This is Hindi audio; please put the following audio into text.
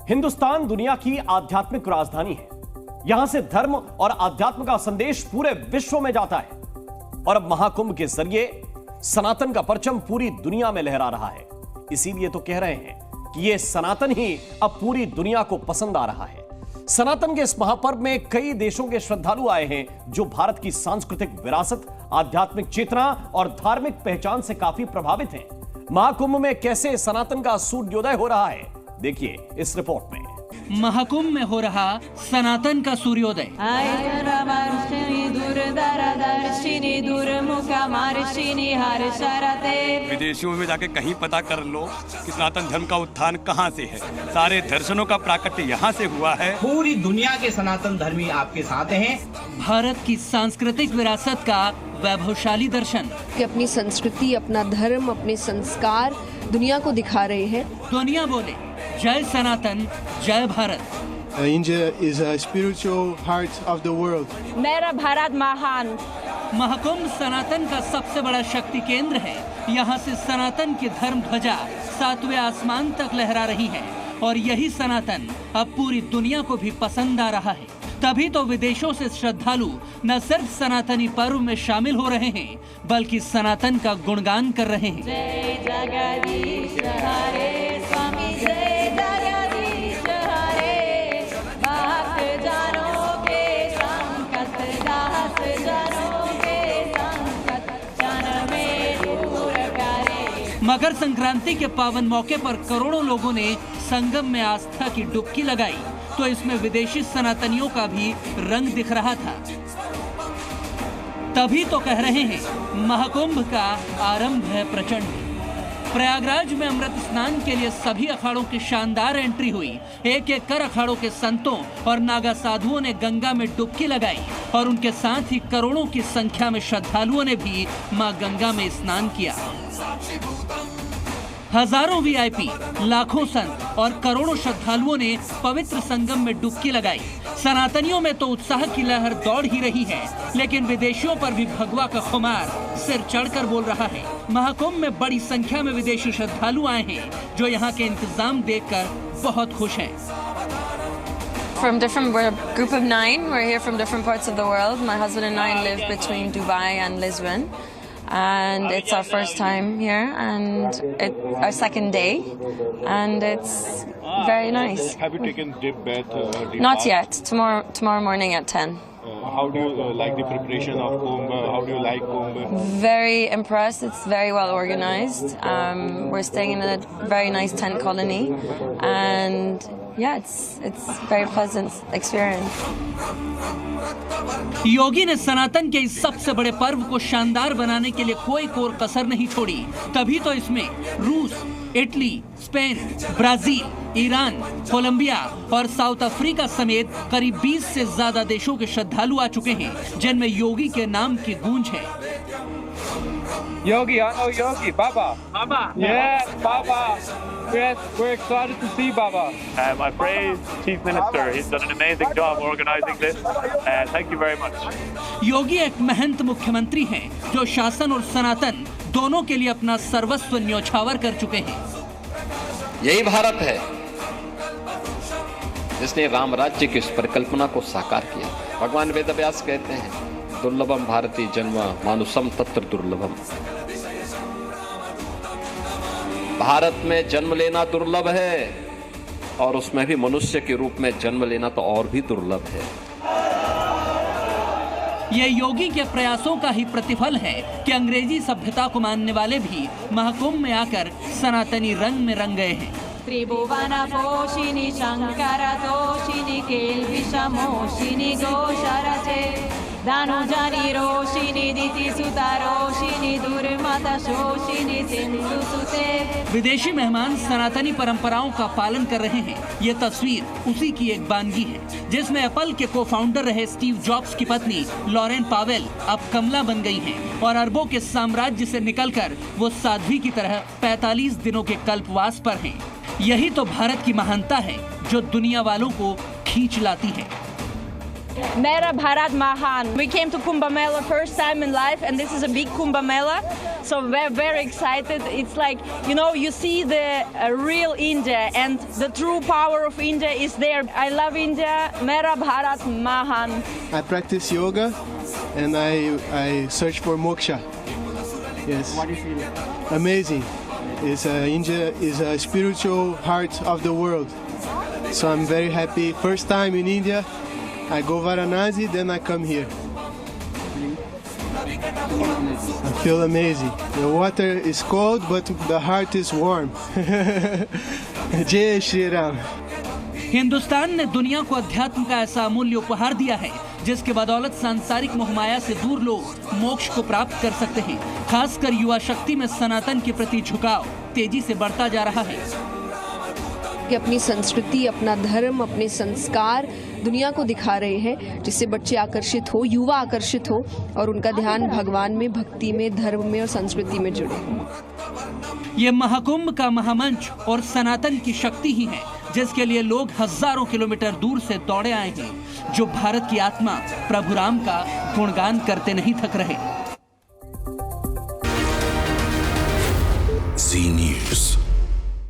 हिंदुस्तान दुनिया की आध्यात्मिक राजधानी है। यहां से धर्म और अध्यात्म का संदेश पूरे विश्व में जाता है और अब महाकुंभ के जरिए सनातन का परचम पूरी दुनिया में लहरा रहा है। इसीलिए तो कह रहे हैं कि यह सनातन ही अब पूरी दुनिया को पसंद आ रहा है। सनातन के इस महापर्व में कई देशों के श्रद्धालु आए हैं जो भारत की सांस्कृतिक विरासत, आध्यात्मिक चेतना और धार्मिक पहचान से काफी प्रभावित हैं। महाकुंभ में कैसे सनातन का सूर्योदय हो रहा है, देखिए इस रिपोर्ट में। महाकुंभ में हो रहा सनातन का सूर्योदय। विदेशों में जाके कहीं पता कर लो कि सनातन धर्म का उत्थान कहाँ से है। सारे दर्शनों का प्राकट्य यहाँ से हुआ है। पूरी दुनिया के सनातन धर्मी आपके साथ हैं। भारत की सांस्कृतिक विरासत का वैभवशाली दर्शन, कि अपनी संस्कृति, अपना धर्म, अपने संस्कार दुनिया को दिखा रहे हैं। दुनिया बोले जय सनातन, जय Bharat. India is a spiritual heart of the world. मेरा भारत महान। महाकुंभ सनातन का सबसे बड़ा शक्ति केंद्र है। यहाँ से सनातन की धर्म ध्वजा 7वें आसमान तक लहरा रही है और यही सनातन अब पूरी दुनिया को भी पसंद आ रहा है। तभी तो विदेशों से श्रद्धालु न सिर्फ सनातनी पर्व में शामिल हो रहे हैं बल्कि सनातन का गुणगान कर रहे हैं। जय जगदीश हरे स्वामी, जय जगदीश हरे, भक्त जनों के संकट, दास जनों के संकट, जन में दूर करे। मकर संक्रांति के पावन मौके पर करोड़ों लोगों ने संगम में आस्था की डुबकी लगाई तो इसमें विदेशी सनातनियों का भी रंग दिख रहा था। तभी तो कह रहे हैं महाकुंभ का आरंभ है प्रचंड। प्रयागराज में अमृत स्नान के लिए सभी अखाड़ों की शानदार एंट्री हुई। एक एक कर अखाड़ों के संतों और नागा साधुओं ने गंगा में डुबकी लगाई और उनके साथ ही करोड़ों की संख्या में श्रद्धालुओं ने भी मां गंगा में स्नान किया। हजारों वीआईपी, लाखों संत और करोड़ों श्रद्धालुओं ने पवित्र संगम में डुबकी लगाई। सनातनियों में तो उत्साह की लहर दौड़ ही रही है, लेकिन विदेशियों पर भी भगवा का खुमार सिर चढ़कर बोल रहा है। महाकुंभ में बड़ी संख्या में विदेशी श्रद्धालु आए हैं जो यहाँ के इंतजाम देखकर बहुत खुश हैं। We're a group of 9. We're here from different parts of the world. My husband and I live between Dubai and Lisbon. And it's our first time here and our second day and it's very nice. Have you taken dip bath? Not yet. Tomorrow morning at 10. How do you like the preparation of Kumbh? How do you like Kumbh? Very impressed. It's very well organized. We're staying in a very nice tent colony and yeah, it's very pleasant experience. योगी ने सनातन के इस सबसे बड़े पर्व को शानदार बनाने के लिए कोई कोर कसर नहीं छोड़ी। तभी तो इसमें रूस, Italy, Spain, Brazil, Iran, Colombia और साउथ अफ्रीका समेत करीब 20 से ज्यादा देशों के श्रद्धालु आ चुके हैं जिनमें योगी के नाम की गूंज है। Yogi, I know Yogi. Baba. Baba. Yes, Baba. Yes, we're excited to see Baba. I praise Chief Minister. He's done an amazing job organizing this. Thank you very much. योगी एक महंत मुख्यमंत्री हैं जो शासन और सनातन दोनों के लिए अपना सर्वस्व न्योछावर कर चुके हैं। यही भारत है जिसने राम राज्य की उस परिकल्पना को साकार किया। भगवान वेदव्यास कहते हैं दुर्लभम भारतीय जन्म मानुषम तत्र दुर्लभम। भारत में जन्म लेना दुर्लभ है और उसमें भी मनुष्य के रूप में जन्म लेना तो और भी दुर्लभ है। ये योगी के प्रयासों का ही प्रतिफल है कि अंग्रेजी सभ्यता को मानने वाले भी महाकुंभ में आकर सनातनी रंग में रंग गए हैं। त्रिभुवन पोषिणी शंकर तोषिणी केल्वि समोषिणी गोशरचे दानुजानी रोशिनी दिति सुता रोशिनी दुर्मत शोषिनी सिंधु सुते। विदेशी मेहमान सनातनी परंपराओं का पालन कर रहे हैं। ये तस्वीर उसी की एक बानगी है जिसमें एप्पल के को फाउंडर रहे स्टीव जॉब्स की पत्नी लॉरेन पावेल अब कमला बन गई हैं और अरबों के साम्राज्य से निकलकर वो साध्वी की तरह 45 दिनों के कल्पवास पर हैं। यही तो भारत की महानता है जो दुनिया वालों को खींच लाती है। Mera Bharat Mahan. We came to Kumbh Mela first time in life, and this is a big Kumbh Mela, so we're very excited. It's like, you know, you see the real India, and the true power of India is there. I love India. Mera Bharat Mahan. I practice yoga, and I search for moksha. Yes. What do you feel? Amazing. India is a spiritual heart of the world. So I'm very happy. First time in India, I go Varanasi, then I come here. I feel amazing. The water is cold, but the heart is warm. Jai Shri Ram. Hindustan ने दुनिया को अध्यात्म का ऐसा अमूल्य उपहार दिया है जिसके बदौलत सांसारिक मोहमाया से दूर लोग मोक्ष को प्राप्त कर सकते हैं। खासकर युवा शक्ति में सनातन के प्रति झुकाव तेजी से बढ़ता जा रहा है कि अपनी संस्कृति, अपना धर्म, अपने संस्कार दुनिया को दिखा रहे हैं, जिससे बच्चे आकर्षित हो, युवा आकर्षित हो और उनका ध्यान भगवान में, भक्ति में, धर्म में और संस्कृति में जुड़े। ये महाकुंभ का महामंच और सनातन की शक्ति ही है जिसके लिए लोग हजारों किलोमीटर दूर से दौड़े आए हैं, जो भारत की आत्मा प्रभु राम का गुणगान करते नहीं थक रहे। Zee News।